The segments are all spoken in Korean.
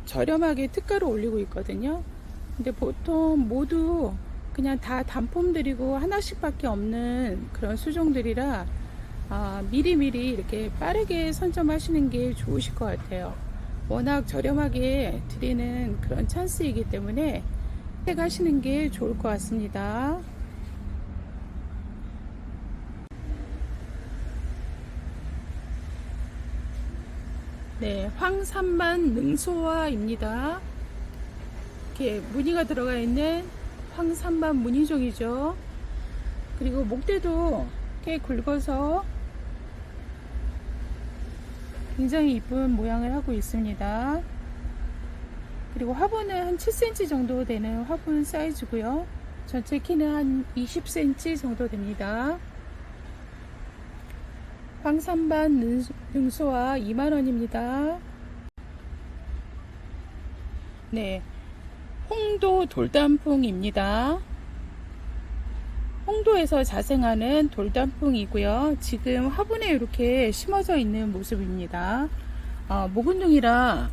저렴하게 특가로 올리고 있거든요. 근데 보통 모두 그냥 다 단품들이고 하나씩 밖에 없는 그런 수종들이라 미리미리 이렇게 빠르게 선점하시는 게 좋으실 것 같아요. 워낙 저렴하게 드리는 그런 찬스이기 때문에 택하시는 게 좋을 것 같습니다. 네, 황산반 능소화입니다. 이렇게 무늬가 들어가 있는 황산반 무늬종이죠. 그리고 목대도 꽤 굵어서 굉장히 이쁜 모양을 하고 있습니다. 그리고 화분은 한 7cm 정도 되는 화분 사이즈고요. 전체 키는 한 20cm 정도 됩니다. 황산반 능소화 2만원입니다. 네, 홍도 돌단풍입니다. 홍도에서 자생하는 돌단풍이고요. 지금 화분에 이렇게 심어져 있는 모습입니다. 묵은둥이라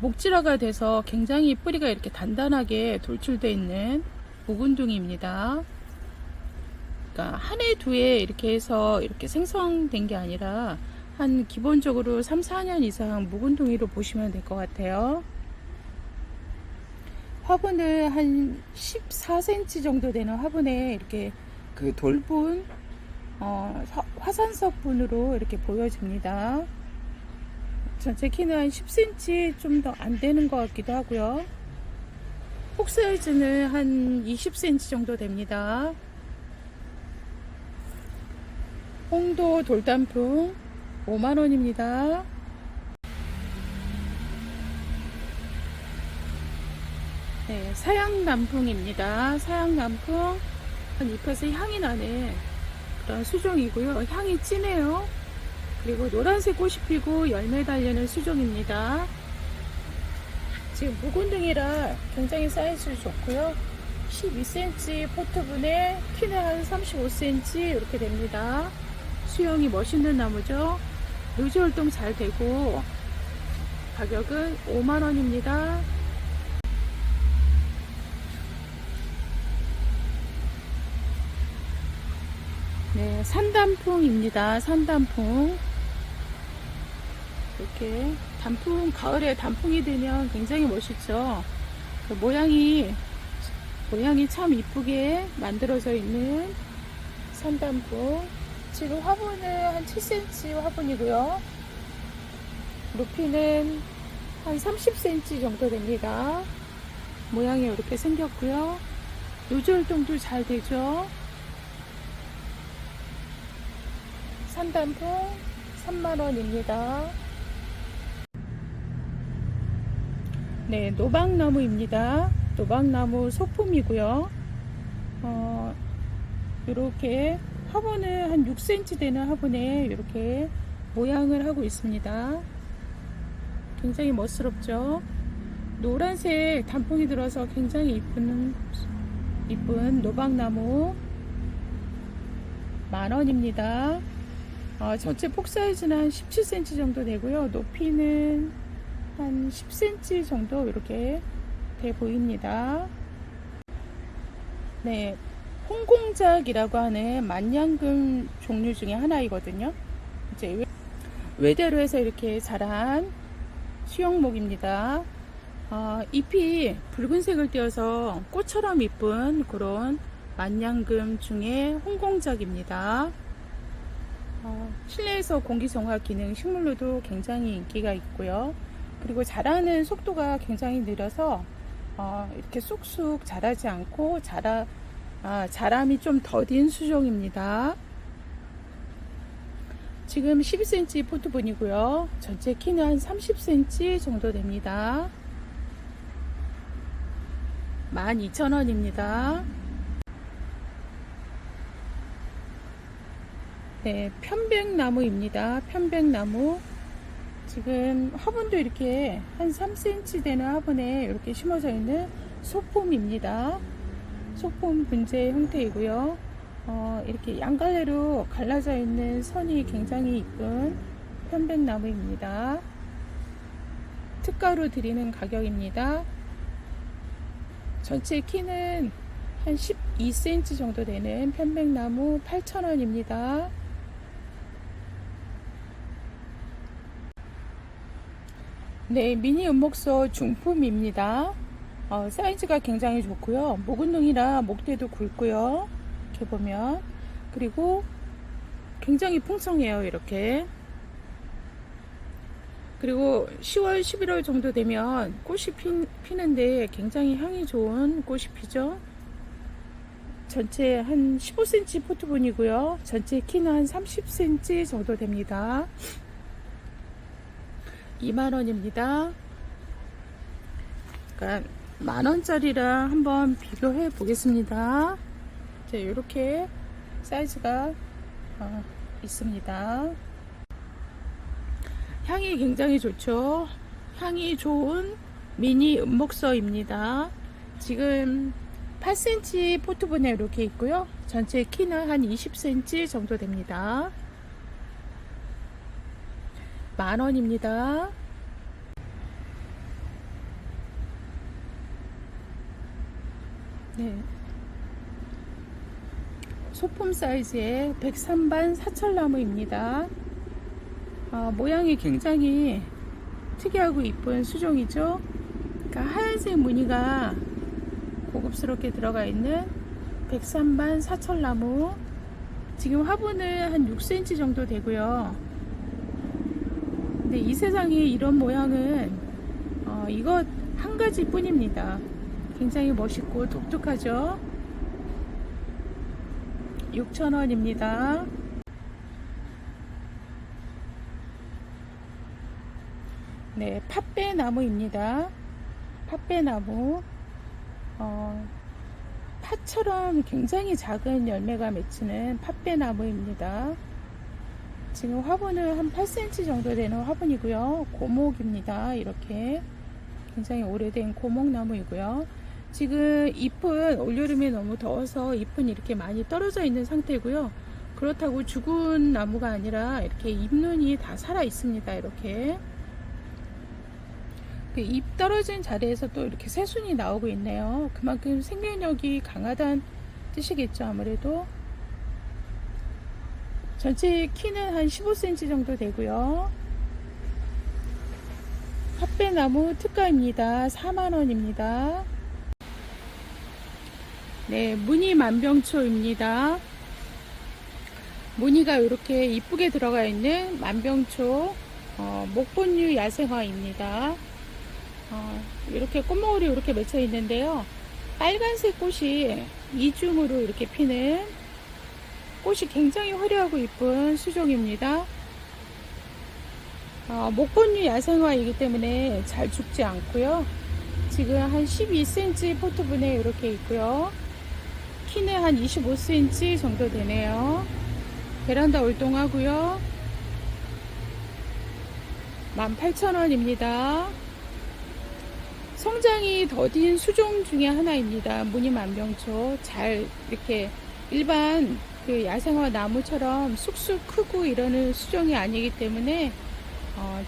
목질화가 돼서 굉장히 뿌리가 이렇게 단단하게 돌출되어 있는 묵은둥이입니다. 그러니까 한 해 두 해 이렇게 해서 이렇게 생성된 게 아니라 한 기본적으로 3, 4년 이상 묵은둥이로 보시면 될 것 같아요. 화분을 한 14cm 정도 되는 화분에 이렇게 그 돌분 화산석분으로 이렇게 보여집니다. 전체 키는 한 10cm 좀 더 안 되는 것 같기도 하고요. 폭 사이즈는 한 20cm 정도 됩니다. 홍도 돌단풍 5만원입니다. 네, 사양남풍입니다. 사양남풍 잎에서 향이 나는 그런 수종이고요. 향이 진해요. 그리고 노란색 꽃이 피고 열매 달리는 수종입니다. 지금 묵은둥이라 굉장히 사이즈 좋고요. 12cm 포트분에 키는 한 35cm 이렇게 됩니다. 수영이 멋있는 나무죠. 노지 활동 잘 되고 가격은 5만원입니다. 네, 산단풍입니다. 산단풍. 이렇게 단풍, 가을에 단풍이 되면 굉장히 멋있죠. 그 모양이 참 이쁘게 만들어져 있는 산단풍. 지금 화분은 한 7cm 화분이고요. 높이는 한 30cm 정도 됩니다. 모양이 이렇게 생겼고요. 노지 활동도 잘 되죠. 산단풍 3만원입니다. 네, 노박나무입니다. 노박나무 소품이고요. 이렇게 화분은 한 6cm 되는 화분에 이렇게 모양을 하고 있습니다. 굉장히 멋스럽죠. 노란색 단풍이 들어서 굉장히 이쁜 노박나무 만원입니다. 전체 폭 사이즈는 한 17cm 정도 되고요. 높이는 한 10cm 정도 이렇게 돼 보입니다. 네, 홍공작이라고 하는 만냥금 종류 중에 하나이거든요. 이제 외대로 해서 이렇게 자란 수영목입니다. 잎이 붉은색을 띄어서 꽃처럼 이쁜 그런 만냥금 중에 홍공작입니다. 실내에서 공기정화 기능 식물로도 굉장히 인기가 있고요. 그리고 자라는 속도가 굉장히 느려서 이렇게 쑥쑥 자라지 않고 자람이 좀 더딘 수종입니다. 지금 12cm 포트분이고요. 전체 키는 한 30cm 정도 됩니다. 12,000원입니다. 네, 편백나무입니다. 편백나무. 지금 화분도 이렇게 한 3cm 되는 화분에 이렇게 심어져 있는 소폼입니다. 소폼 분재 형태이고요. 이렇게 양갈래로 갈라져 있는 선이 굉장히 이쁜 편백나무입니다. 특가로 드리는 가격입니다. 전체 키는 한 12cm 정도 되는 편백나무 8,000원입니다. 네, 미니 은목서 중품입니다. 사이즈가 굉장히 좋고요. 목운동이라 목대도 굵고요. 이렇게 보면. 그리고 굉장히 풍성해요. 이렇게. 그리고 10월, 11월 정도 되면 꽃이 피는데 굉장히 향이 좋은 꽃이 피죠. 전체 한 15cm 포트본이고요. 전체 키는 한 30cm 정도 됩니다. 2만원입니다. 그러니까 만원짜리랑 한번 비교해 보겠습니다. 자, 이렇게 사이즈가 있습니다. 향이 굉장히 좋죠. 향이 좋은 미니 은목서입니다. 지금 8cm 포트본에 이렇게 있고요. 전체 키는 한 20cm 정도 됩니다. 만원입니다. 네. 소품 사이즈의 백삼반 사철나무입니다. 모양이 굉장히 특이하고 이쁜 수종이죠. 그러니까 하얀색 무늬가 고급스럽게 들어가 있는 백삼반 사철나무. 지금 화분은 한 6cm 정도 되고요. 근데 이 세상에 이런 모양은 이것 한 가지 뿐입니다. 굉장히 멋있고 독특하죠. 6,000원입니다. 네, 팥배나무입니다. 팥배나무. 팥처럼 굉장히 작은 열매가 맺히는 팥배나무입니다. 지금 화분은 한 8cm 정도 되는 화분이고요. 고목입니다. 이렇게 굉장히 오래된 고목나무이고요. 지금 잎은 올여름에 너무 더워서 잎은 이렇게 많이 떨어져 있는 상태고요. 그렇다고 죽은 나무가 아니라 이렇게 잎눈이 다 살아 있습니다. 이렇게 잎 떨어진 자리에서 또 이렇게 새순이 나오고 있네요. 그만큼 생명력이 강하다는 뜻이겠죠. 아무래도 전체 키는 한 15cm 정도 되고요. 팥배나무 특가입니다. 4만원입니다. 네, 무늬 만병초입니다. 무늬가 이렇게 이쁘게 들어가 있는 만병초 목본류 야생화입니다. 이렇게 꽃모울이 이렇게 맺혀 있는데요. 빨간색 꽃이 이중으로 이렇게 피는 꽃이 굉장히 화려하고 이쁜 수종입니다. 목본류 야생화이기 때문에 잘 죽지 않고요. 지금 한 12cm 포트분에 이렇게 있고요. 키는 한 25cm 정도 되네요. 베란다 월동하고요. 18,000원입니다. 성장이 더딘 수종 중에 하나입니다. 무늬만병초. 잘 이렇게 일반 그 야생화 나무처럼 쑥쑥 크고 이러는 수종이 아니기 때문에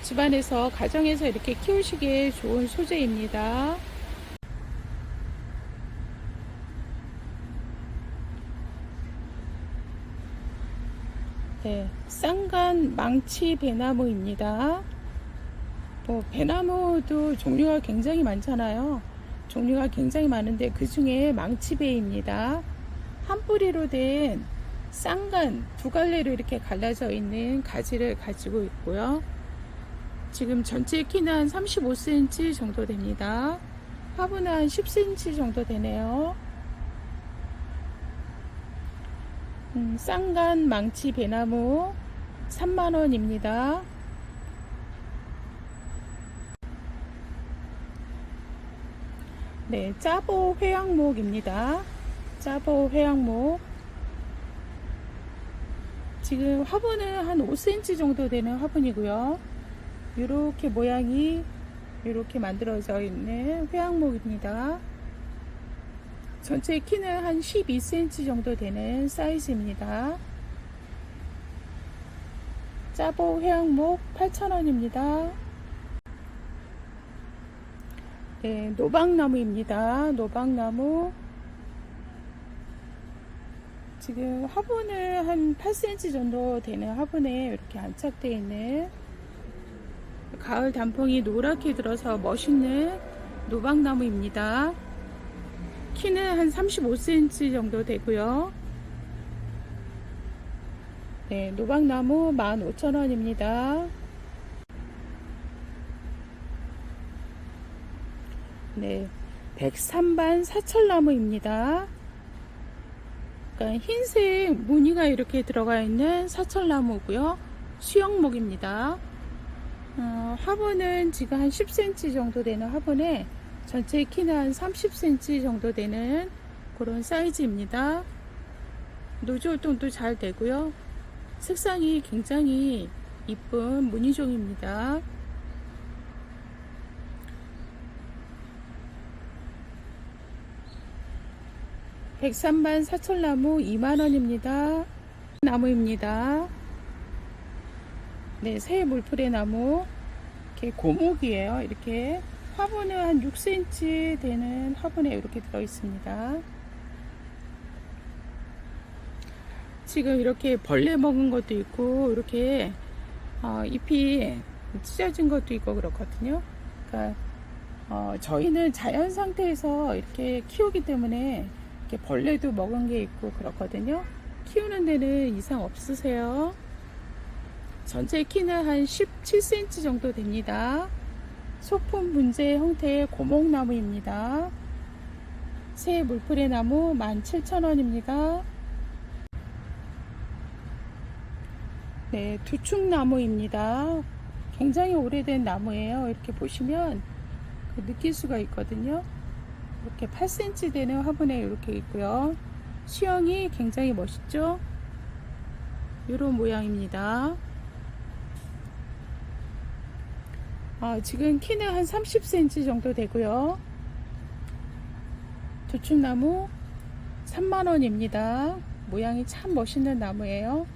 집안에서 가정에서 이렇게 키우시기에 좋은 소재입니다. 네, 쌍간 망치 배나무입니다. 배나무도 종류가 굉장히 많잖아요. 종류가 굉장히 많은데 그 중에 망치배입니다. 한 뿌리로 된 쌍간 두 갈래로 이렇게 갈라져 있는 가지를 가지고 있고요. 지금 전체 키는 한 35cm 정도 됩니다. 화분은 한 10cm 정도 되네요. 쌍간 망치 배나무 3만원입니다. 네, 짜보 회양목입니다. 짜보 회양목. 지금 화분은 한 5cm 정도 되는 화분이고요. 이렇게 모양이 이렇게 만들어져 있는 회양목입니다. 전체 키는 한 12cm 정도 되는 사이즈입니다. 짜보 회양목 8,000원입니다. 네, 노박나무입니다. 노박나무. 지금 화분을 한 8cm 정도 되는 화분에 이렇게 안착되어 있는 가을 단풍이 노랗게 들어서 멋있는 노박나무입니다. 키는 한 35cm 정도 되고요. 네, 노박나무 15,000원입니다. 네, 백삼반 사철나무입니다. 그러니까 흰색 무늬가 이렇게 들어가 있는 사철나무고요. 수영목입니다. 화분은 지금 한 10cm 정도 되는 화분에 전체 키는 한 30cm 정도 되는 그런 사이즈입니다. 노즈 활동도 잘 되고요. 색상이 굉장히 이쁜 무늬종입니다. 백삼반 사철나무 2만원입니다. 나무입니다. 네, 새 물풀의 나무. 이렇게 고목이에요. 이렇게 화분은 한 6cm 되는 화분에 이렇게 들어 있습니다. 지금 이렇게 벌레 먹은 것도 있고, 이렇게 잎이 찢어진 것도 있고 그렇거든요. 그러니까 저희는 자연 상태에서 이렇게 키우기 때문에 이렇게 벌레도 먹은 게 있고 그렇거든요. 키우는 데는 이상 없으세요. 전체 키는 한 17cm 정도 됩니다. 소품 분재 형태의 고목나무입니다. 새 물풀의 나무 17,000원입니다. 네, 두축나무입니다. 굉장히 오래된 나무예요. 이렇게 보시면 느낄 수가 있거든요. 이렇게 8cm 되는 화분에 이렇게 있고요. 수영이 굉장히 멋있죠? 이런 모양입니다. 지금 키는 한 30cm 정도 되고요. 두축나무 3만원입니다. 모양이 참 멋있는 나무예요.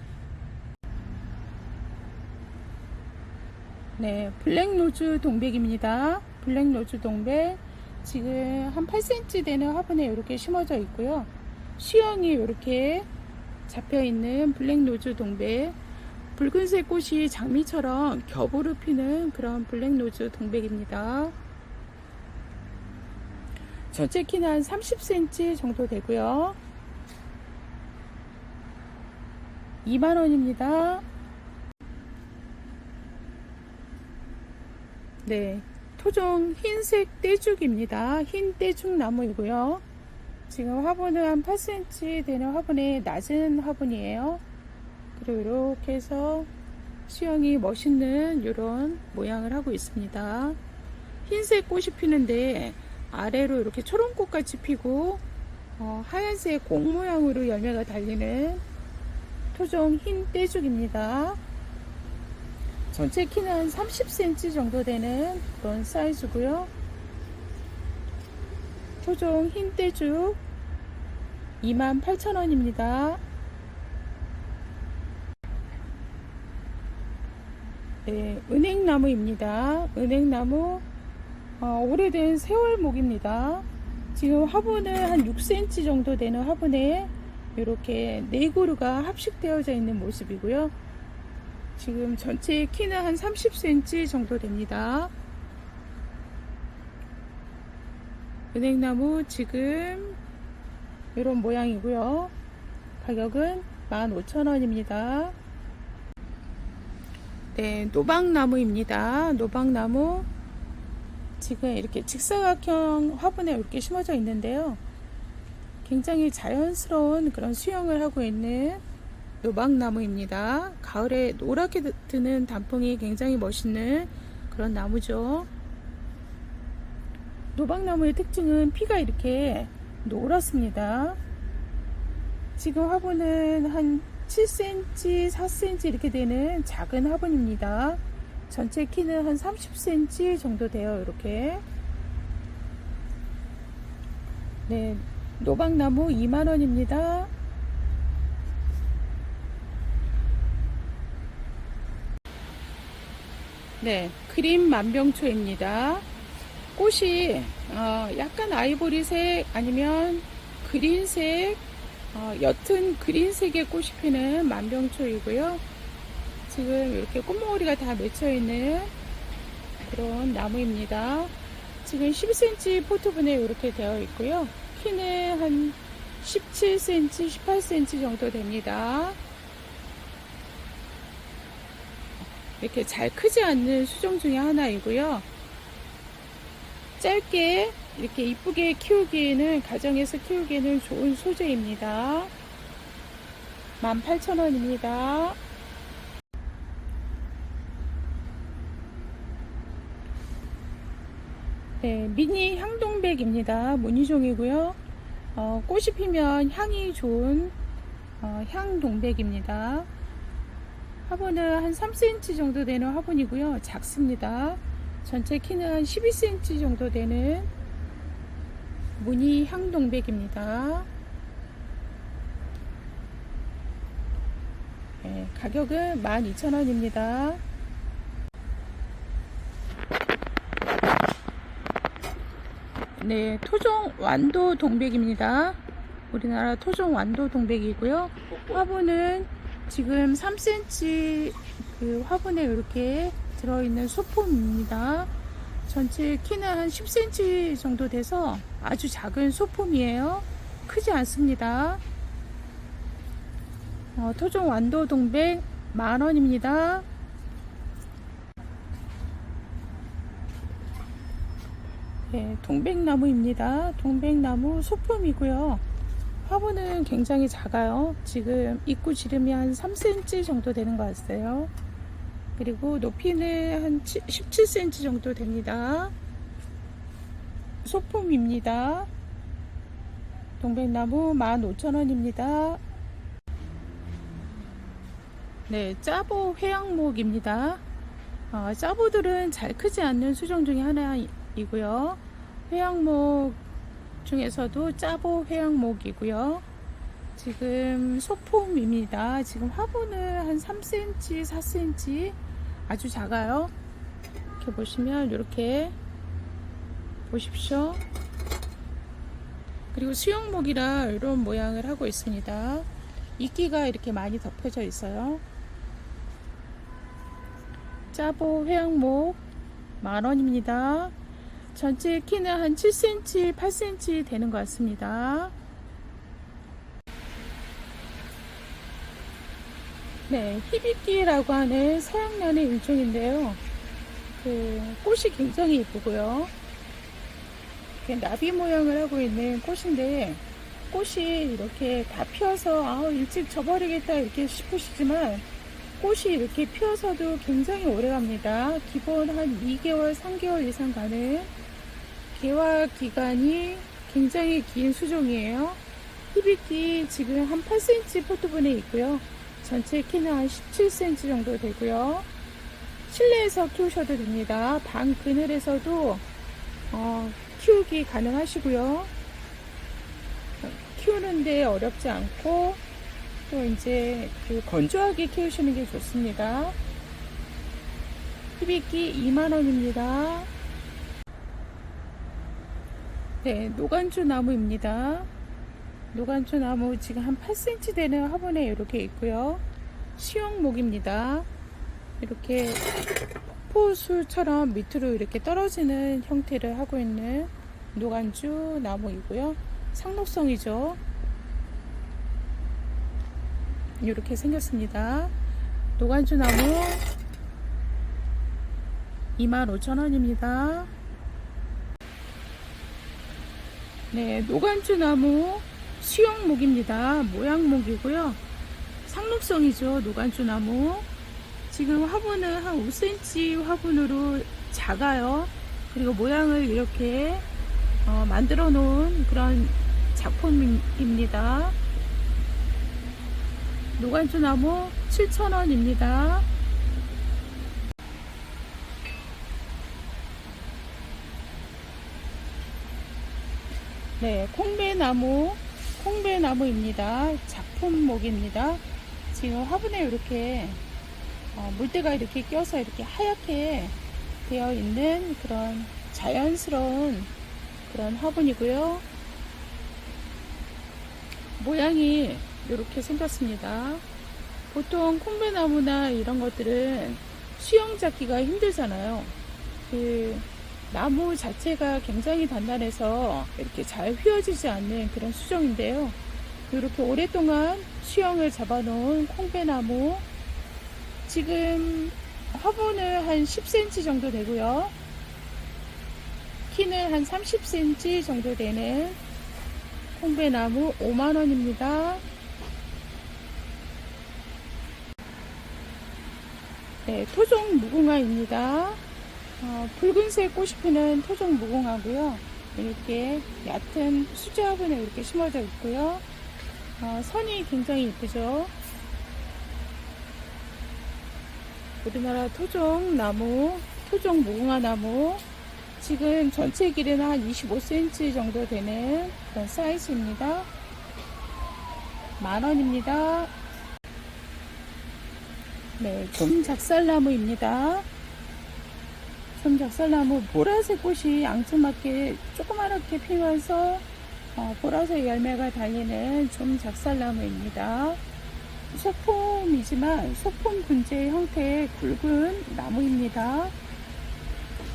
네, 블랙로즈 동백입니다. 블랙로즈 동백. 지금 한 8cm 되는 화분에 이렇게 심어져 있고요. 수영이 이렇게 잡혀 있는 블랙로즈 동백. 붉은색 꽃이 장미처럼 겹으로 피는 그런 블랙로즈 동백입니다. 전체 키는 한 30cm 정도 되고요. 2만원입니다. 네, 토종 흰색 떼죽입니다. 흰 떼죽 나무이고요. 지금 화분은 한 8cm 되는 화분에 낮은 화분이에요. 그리고 이렇게 해서 수영이 멋있는 이런 모양을 하고 있습니다. 흰색 꽃이 피는데 아래로 이렇게 초롱꽃 같이 피고 하얀색 공 모양으로 열매가 달리는 토종 흰 떼죽입니다. 전체 키는 한 30cm 정도 되는 그런 사이즈고요. 토종 흰 떼죽 28,000원입니다. 네, 은행나무입니다. 은행나무 오래된 세월목입니다. 지금 화분은 한 6cm 정도 되는 화분에 이렇게 4그루가 합식되어져 있는 모습이고요. 지금 전체 키는 한 30cm 정도 됩니다. 은행나무 지금 이런 모양이고요. 가격은 15,000원입니다. 네, 노박나무입니다. 노박나무 지금 이렇게 직사각형 화분에 이렇게 심어져 있는데요. 굉장히 자연스러운 그런 수영을 하고 있는 노박나무입니다. 가을에 노랗게 드는 단풍이 굉장히 멋있는 그런 나무죠. 노박나무의 특징은 피가 이렇게 노랗습니다. 지금 화분은 한 7cm, 4cm 이렇게 되는 작은 화분입니다. 전체 키는 한 30cm 정도 돼요. 이렇게. 네, 노박나무 2만원입니다. 네, 그린 만병초입니다. 꽃이 약간 아이보리색 아니면 그린색, 옅은 그린색의 꽃이 피는 만병초이고요. 지금 이렇게 꽃몽오리가 다 맺혀있는 그런 나무입니다. 지금 12cm 포트분에 이렇게 되어 있고요. 키는 한 17cm, 18cm 정도 됩니다. 이렇게 잘 크지 않는 수종 중에 하나이고요. 짧게 이렇게 이쁘게 키우기에는, 가정에서 키우기에는 좋은 소재입니다. 18,000원입니다. 네, 미니 향동백입니다. 무늬종이고요. 꽃이 피면 향이 좋은 향동백입니다. 화분은 한 3cm 정도 되는 화분이고요. 작습니다. 전체 키는 한 12cm 정도 되는 무늬 향동백입니다. 네, 가격은 12,000원입니다. 네, 토종 완도 동백입니다. 우리나라 토종 완도 동백이고요. 화분은 지금 3cm 그 화분에 이렇게 들어있는 소품입니다. 전체 키는 한 10cm 정도 돼서 아주 작은 소품이에요. 크지 않습니다. 토종 완도 동백 10,000원입니다. 네, 동백나무입니다. 동백나무 소품이고요. 화분은 굉장히 작아요. 지금 입구 지름이 한 3cm 정도 되는 것 같아요. 그리고 높이는 한 17cm 정도 됩니다. 소품입니다. 동백나무 15,000원입니다. 네, 짜보 회양목입니다. 짜보들은 잘 크지 않는 수종 중에 하나이고요. 회양목 중에서도 짜보 회양목이고요. 지금 소품입니다. 지금 화분은 한 3cm, 4cm 아주 작아요. 이렇게 보시면 이렇게 보십시오. 그리고 수영목이라 이런 모양을 하고 있습니다. 이끼가 이렇게 많이 덮여져 있어요. 짜보 회양목 10,000원입니다. 전체 키는 한 7cm, 8cm 되는 것 같습니다. 네, 희비끼라고 하는 서양란의 일종인데요. 그 꽃이 굉장히 예쁘고요. 나비 모양을 하고 있는 꽃인데, 꽃이 이렇게 다 피어서 일찍 져버리겠다 이렇게 싶으시지만, 꽃이 이렇게 피어서도 굉장히 오래 갑니다. 기본 한 2개월, 3개월 이상 가는 개화 기간이 굉장히 긴 수종이에요. 희비끼 지금 한 8cm 포트분에 있고요. 전체 키는 한 17cm 정도 되고요. 실내에서 키우셔도 됩니다. 방 그늘에서도 키우기 가능하시고요. 키우는데 어렵지 않고 또 이제 건조하게 키우시는 게 좋습니다. 희비끼 20,000원입니다. 네, 노간주 나무입니다. 노간주 나무 지금 한 8cm 되는 화분에 이렇게 있고요. 시용목입니다. 이렇게 폭포수처럼 밑으로 이렇게 떨어지는 형태를 하고 있는 노간주 나무이고요. 상록성이죠. 이렇게 생겼습니다. 노간주 나무 25,000원입니다. 네, 노간주 나무 수영목입니다. 모양목이고요. 상록성이죠. 노간주 나무. 지금 화분은 한 5cm 화분으로 작아요. 그리고 모양을 이렇게 만들어 놓은 그런 작품입니다. 노간주 나무 7,000원입니다. 네, 콩배나무입니다. 작품목입니다. 지금 화분에 이렇게 물때가 이렇게 껴서 이렇게 하얗게 되어 있는 그런 자연스러운 그런 화분이고요. 모양이 이렇게 생겼습니다. 보통 콩배나무나 이런 것들은 수영 잡기가 힘들잖아요. 그 나무 자체가 굉장히 단단해서 이렇게 잘 휘어지지 않는 그런 수종인데요. 이렇게 오랫동안 수영을 잡아놓은 콩배나무, 지금 화분은 한 10cm 정도 되고요. 키는 한 30cm 정도 되는 콩배나무 5만원입니다. 네, 토종 무궁화입니다. 붉은색 꽃이 피는 토종 무궁화고요. 이렇게 얕은 수제 화분에 이렇게 심어져 있고요. 선이 굉장히 이쁘죠. 우리나라 토종 나무, 토종 무궁화 나무, 지금 전체 길이는 한 25cm 정도 되는 그런 사이즈입니다. 만원입니다. 네, 좀작살나무입니다. 좀작살나무 보라색 꽃이 앙증맞게 조그맣게 피면서 보라색 열매가 달리는 좀작살나무입니다. 소품이지만 소품 분재 형태의 굵은 나무입니다.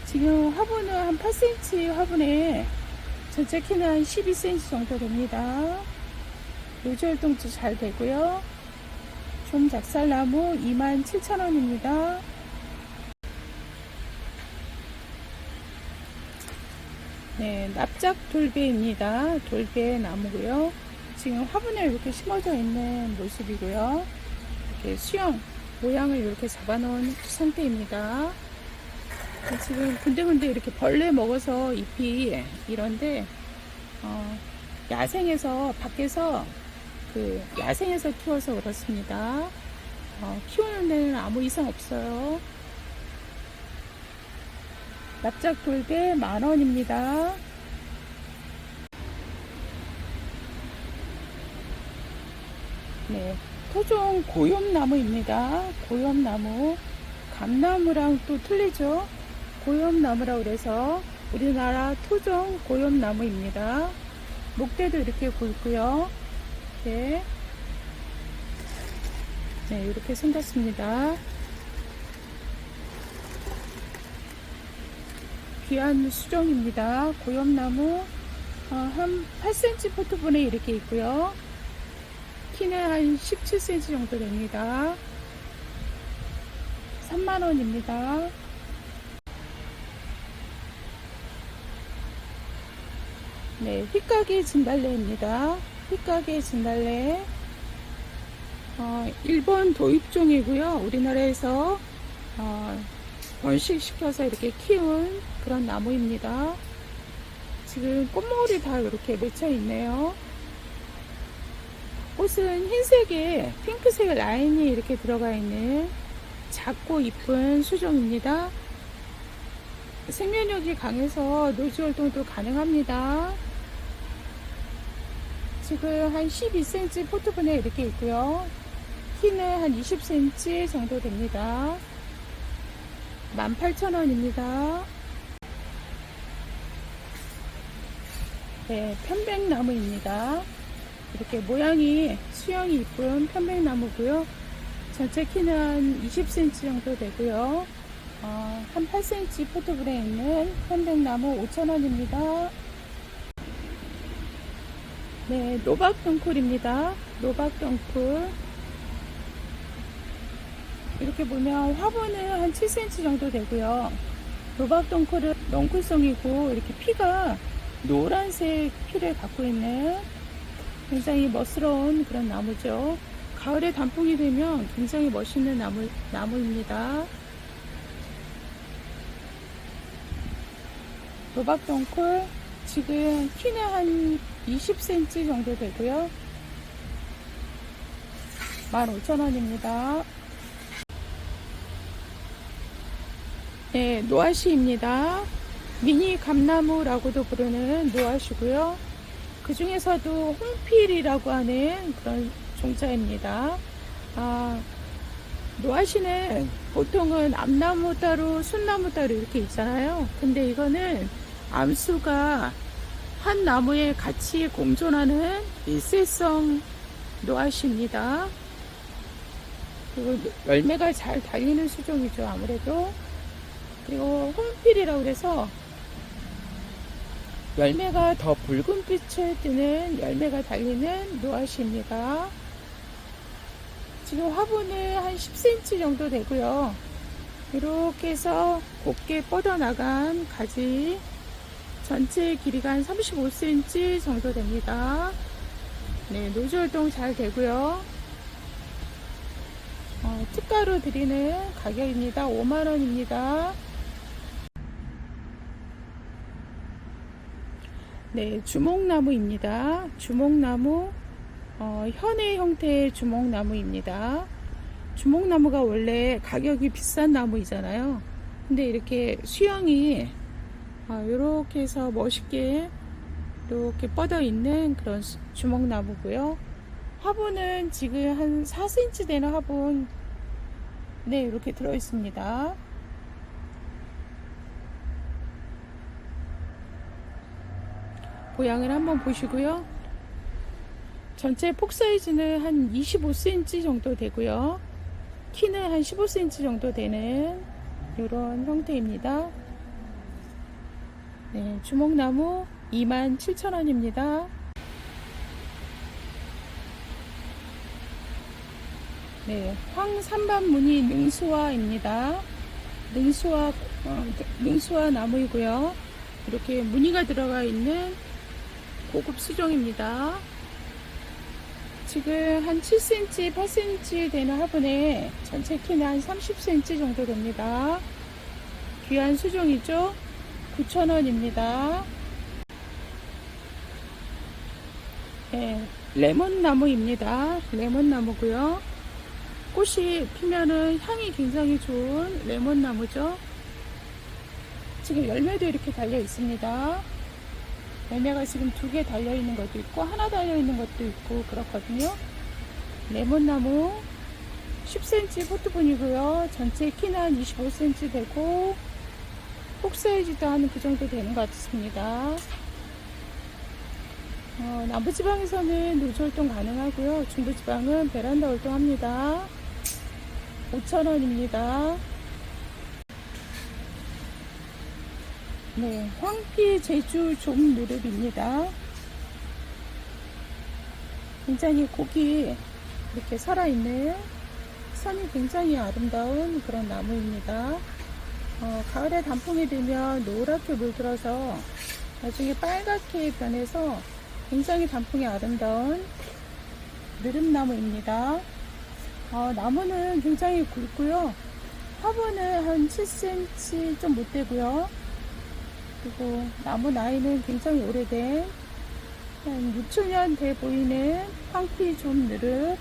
지금 화분은 한 8cm 화분에 전체 키는 한 12cm 정도 됩니다. 노지 활동도 잘 되고요. 좀작살나무 27,000원입니다. 네, 납작돌배입니다. 돌배 나무고요. 지금 화분에 이렇게 심어져 있는 모습이고요. 이렇게 수영 모양을 이렇게 잡아놓은 상태입니다. 지금 군데군데 이렇게 벌레 먹어서 잎이 이런데 야생에서 밖에서 야생에서 키워서 그렇습니다. 키우는 데는 아무 이상 없어요. 납작돌배 만원입니다. 네, 토종 고엽나무입니다. 고엽나무, 감나무랑 또 틀리죠. 고엽나무라고 그래서 우리나라 토종 고엽나무입니다. 목대도 이렇게 굵고요. 네, 이렇게 생겼습니다. 귀한 수종입니다. 고엽나무 한 8cm 포트분에 이렇게 있고요. 키는 한 17cm 정도 됩니다. 3만원입니다. 네, 휘까기 진달래입니다. 휘까기 진달래 일본 도입종이고요. 우리나라에서 번식시켜서 이렇게 키운 그런 나무입니다. 지금 꽃물이 다 이렇게 맺혀 있네요. 꽃은 흰색에 핑크색 라인이 이렇게 들어가 있는 작고 이쁜 수종입니다. 생명력이 강해서 노지 활동도 가능합니다. 지금 한 12cm 포트분에 이렇게 있고요. 키는 한 20cm 정도 됩니다. 18,000원입니다. 네, 편백나무입니다. 이렇게 모양이 수영이 이쁜 편백나무고요. 전체 키는 한 20cm 정도 되고요. 한 8cm 포트분에 있는 편백나무 5,000원입니다. 네, 노박덩쿨입니다. 노박덩쿨. 이렇게 보면 화분은 한 7cm 정도 되고요. 노박덩쿨은 넝쿨성이고 이렇게 피가 노란색 피를 갖고 있는 굉장히 멋스러운 그런 나무죠. 가을에 단풍이 되면 굉장히 멋있는 나무입니다. 노박덩쿨 지금 키는 한 20cm 정도 되고요. 15,000원입니다. 네, 노아시입니다. 미니 감나무라고도 부르는 노아시고요. 그 중에서도 홍필이라고 하는 그런 종자입니다. 노아시는 보통은 암나무 따로 순나무 따로 이렇게 있잖아요. 근데 이거는 암수가 한 나무에 같이 공존하는 일세성 노아시입니다. 그리고 열매가 잘 달리는 수종이죠, 아무래도. 그리고 홍필이라고 해서 열매가 더 붉은 빛을 띠는 열매가 달리는 노아시입니다. 지금 화분은 한 10cm 정도 되고요. 이렇게 해서 곱게 뻗어나간 가지 전체 길이가 한 35cm 정도 됩니다. 네, 노즈 활동 잘 되고요. 특가로 드리는 가격입니다. 5만원입니다. 네, 주목나무입니다. 주목나무, 현의 형태의 주목나무입니다. 주목나무가 원래 가격이 비싼 나무이잖아요. 근데 이렇게 수영이 이렇게 해서 멋있게 이렇게 뻗어 있는 그런 주목나무고요. 화분은 지금 한 4cm 되는 화분, 네, 이렇게 들어 있습니다. 모양을 한번 보시고요. 전체 폭 사이즈는 한 25cm 정도 되고요. 키는 한 15cm 정도 되는 이런 형태입니다. 네, 주목나무 27,000원입니다. 네, 황산반무늬 능수화입니다. 능수화 나무이고요. 이렇게 무늬가 들어가 있는 고급 수종입니다. 지금 한 7cm, 8cm 되는 화분에 전체 키는 한 30cm 정도 됩니다. 귀한 수종이죠. 9,000원입니다. 네, 레몬나무입니다. 레몬나무고요. 꽃이 피면은 향이 굉장히 좋은 레몬나무죠. 지금 열매도 이렇게 달려 있습니다. 열매가 지금 2개 달려 있는 것도 있고 하나 달려 있는 것도 있고 그렇거든요. 레몬나무 10cm 포트분이고요. 전체 키는 한 25cm 되고 폭 사이즈도 한 그 정도 되는 것 같습니다. 남부지방에서는 노즈 활동 가능하고요. 중부지방은 베란다 활동합니다. 5,000원입니다. 네, 황피 제주 좀누릅입니다. 굉장히 kok이 이렇게 살아있는 선이 굉장히 아름다운 그런 나무입니다. 가을에 단풍이 되면 노랗게 물들어서 나중에 빨갛게 변해서 굉장히 단풍이 아름다운 느릅나무입니다. 나무는 굉장히 굵고요. 화분은 한 7cm 좀 못 되고요. 그리고 나무 나이는 굉장히 오래된 한 6,000년 돼 보이는 황피 좀느릅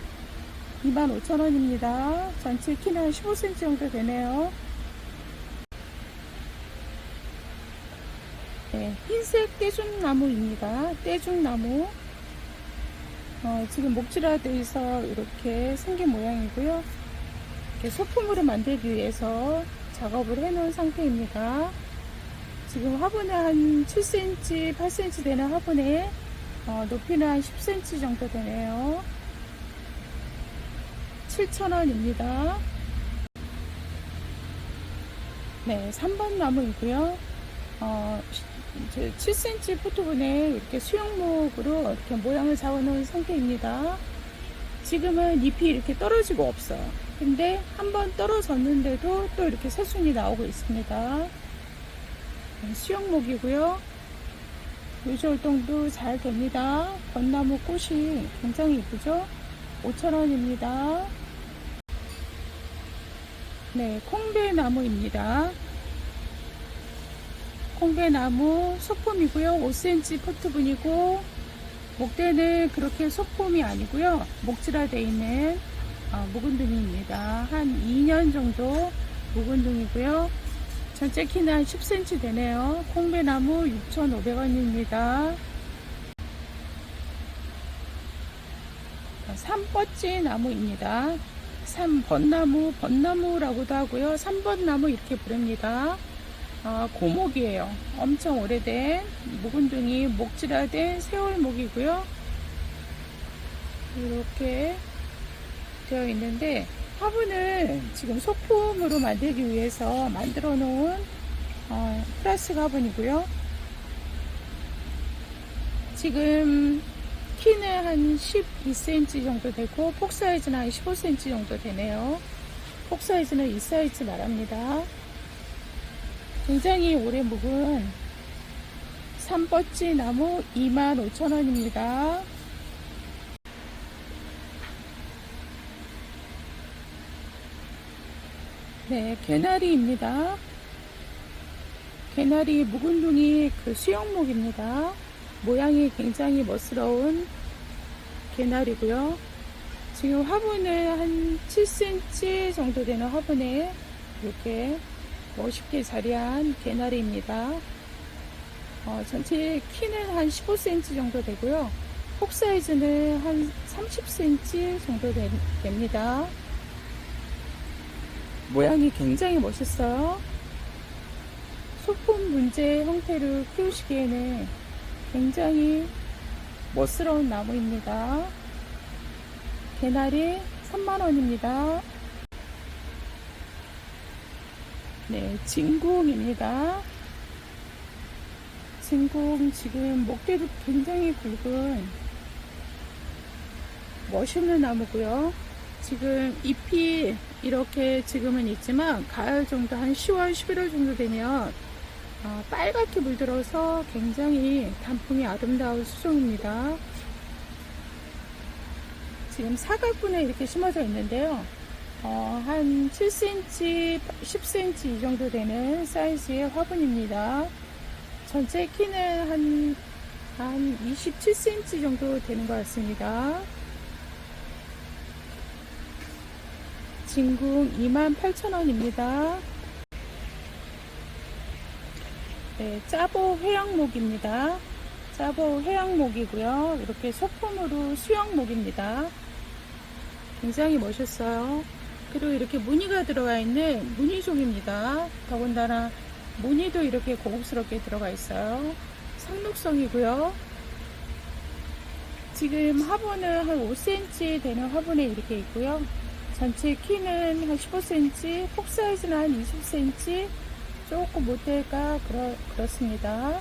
25,000원입니다. 전체 키는 한 15cm 정도 되네요. 네, 흰색 떼죽나무입니다. 떼죽나무. 지금 목질화되어서 이렇게 생긴 모양이고요. 이렇게 소품으로 만들기 위해서 작업을 해 놓은 상태입니다. 지금 화분은 한 7cm, 8cm 되는 화분에 높이는 한 10cm 정도 되네요. 7,000원입니다. 네, 3번 나무이고요. 7cm 포트분에 이렇게 수영목으로 이렇게 모양을 잡아놓은 상태입니다. 지금은 잎이 이렇게 떨어지고 없어요. 근데 한번 떨어졌는데도 또 이렇게 새순이 나오고 있습니다. 수영목이고요. 노즈 활동도 잘 됩니다. 벚나무 꽃이 굉장히 이쁘죠? 5,000원입니다. 네, 콩배나무입니다. 콩배나무 소품이고요. 5cm 포트분이고 목대는 그렇게 소품이 아니고요. 목질화되어 있는 묵은둥이입니다. 한 2년 정도 묵은둥이고요. 전체 키는 한 10cm 되네요. 콩배나무 6,500원입니다. 삼뻗지 나무입니다. 삼번나무, 번나무라고도 하고요. 삼번나무 이렇게 부릅니다. 고목이에요. 엄청 오래된 묵은둥이 목질화된 세월목이고요. 이렇게 되어 있는데 화분을 지금 소품으로 만들기 위해서 만들어 놓은 플라스틱 화분이고요. 지금 키는 한 12cm 정도 되고 폭 사이즈는 한 15cm 정도 되네요. 폭 사이즈는 이 사이즈 말합니다. 굉장히 오래 묵은 삼뻗지 나무 25,000원입니다. 네, 개나리입니다. 개나리 묵은둥이 그 수영목입니다. 모양이 굉장히 멋스러운 개나리고요. 지금 화분을 한 7cm 정도 되는 화분에 이렇게 멋있게 자리한 개나리입니다. 전체 키는 한 15cm 정도 되고요. 폭 사이즈는 한 30cm 정도 됩니다. 모양이 굉장히 멋있어요. 소품 문제 형태로 키우시기에는 굉장히 멋스러운 나무입니다. 개나리 3만원입니다. 네, 진궁입니다. 진궁 지금 목대도 굉장히 굵은 멋있는 나무고요. 지금 잎이 이렇게 지금은 있지만 가을 정도 한 10월 11월 정도 되면 빨갛게 물들어서 굉장히 단풍이 아름다운 수종입니다. 지금 사각분에 이렇게 심어져 있는데요. 한 7cm, 10cm 이 정도 되는 사이즈의 화분입니다. 전체 키는 한 27cm 정도 되는 것 같습니다. 진궁 28,000원입니다. 네, 짜보 회양목입니다. 짜보 회양목이고요. 이렇게 소품으로 수영목입니다. 굉장히 멋있어요. 그리고 이렇게 무늬가 들어가 있는 무늬종입니다. 더군다나 무늬도 이렇게 고급스럽게 들어가 있어요. 상록성이고요. 지금 화분은 한 5cm 되는 화분에 이렇게 있고요. 전체 키는 한 15cm, 폭 사이즈는 한 20cm, 조금 못될까 그렇습니다.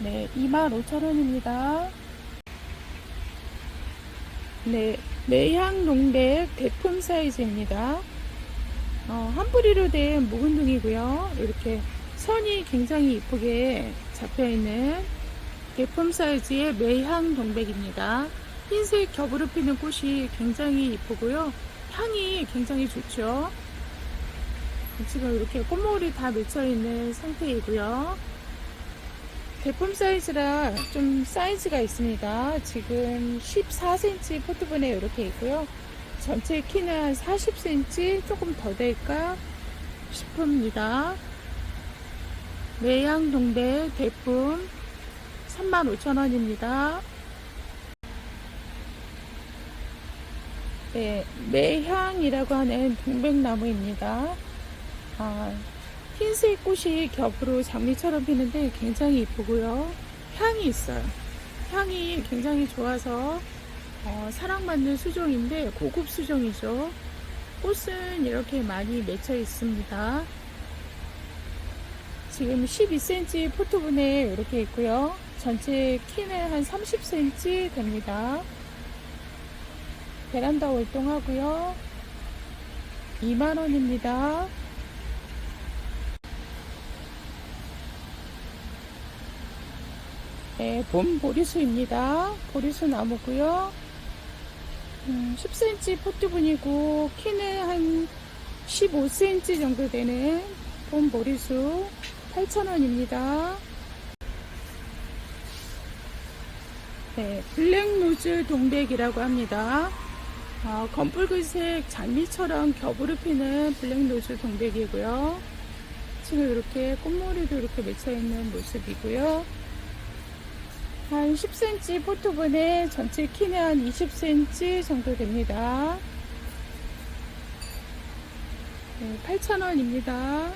네, 25,000원입니다. 네, 매향농백 대품 사이즈입니다. 한 뿌리로 된 묵은둥이고요. 이렇게 선이 굉장히 이쁘게 잡혀있는 대품 사이즈의 매향농백입니다. 흰색 겹으로 피는 꽃이 굉장히 이쁘고요. 향이 굉장히 좋죠. 지금 이렇게 꽃모을이 다 맺혀있는 상태이고요. 대품 사이즈라 좀 사이즈가 있습니다. 지금 14cm 포트분에 이렇게 있고요. 전체 키는 한 40cm 조금 더 될까 싶습니다. 매향동백 대품 35,000원입니다. 네, 매향이라고 하는 동백나무입니다. 흰색 꽃이 겹으로 장미처럼 피는데 굉장히 이쁘고요. 향이 있어요. 향이 굉장히 좋아서 사랑받는 수종인데 고급 수종이죠. 꽃은 이렇게 많이 맺혀 있습니다. 지금 12cm 포트분에 이렇게 있고요. 전체 키는 한 30cm 됩니다. 베란다 월동하고요. 2만원입니다. 네, 봄 보리수입니다. 보리수 나무고요. 10cm 포트분이고 키는 한 15cm 정도 되는 봄 보리수 8,000원입니다. 네, 블랙로즈 동백이라고 합니다. 검붉은색 장미처럼 겹으로 피는 블랙로즈 동백이고요. 지금 이렇게 꽃머리도 이렇게 맺혀 있는 모습이고요. 한 10cm 포토분에 전체 키는 한 20cm 정도 됩니다. 네, 8,000원입니다.